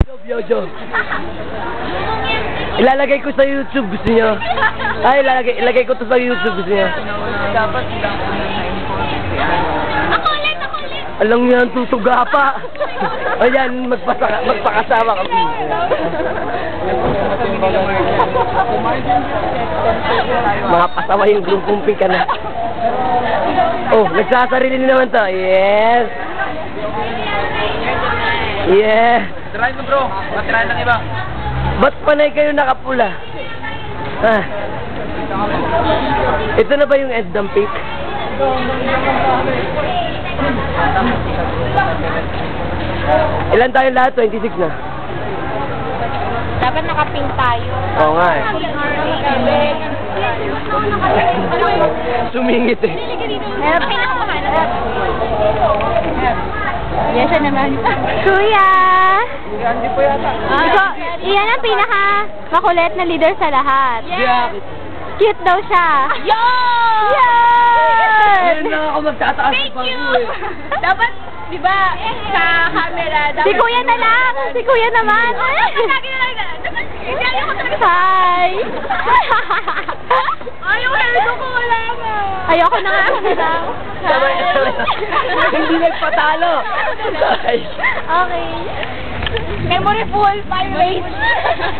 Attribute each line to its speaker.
Speaker 1: Jojo. Ilalagay ko sa YouTube, gusto niyo? Ay, ilagay ko to sa YouTube, gusto niyo?
Speaker 2: Dapat lang
Speaker 3: Ako ulit!
Speaker 1: Alam niyo, tutuga pa. Ayan, magpakasama kami. Mga pasama yung grupong pink ka na. Oh, nagsasarili naman to. Yes. Yeah.
Speaker 2: try mo bro, matry ng iba.
Speaker 1: Ba't panay kayo nakapula? Ah. Ito na ba yung Edam Pink? Ilan tayo lahat? 26 na.
Speaker 3: Dapat nakaping tayo.
Speaker 1: Oo nga eh. Sumingit eh.
Speaker 3: Yes, naman. Kuya!
Speaker 2: Hindi po yata.
Speaker 3: Iyan ang pinaka makulit na leader sa lahat.
Speaker 1: Yeah.
Speaker 3: Cute daw siya. Yan!
Speaker 1: Ngayon lang ako magtataas ng pangko eh.
Speaker 3: Dapat, di ba, sa camera, dapat... Si Kuya na lang! Si Kuya naman! Hi! Ayaw, hair ko wala nga. Ayoko na nga.
Speaker 1: Sabay. Hindi nagpatalo.
Speaker 3: Okay. Memory full, pirate.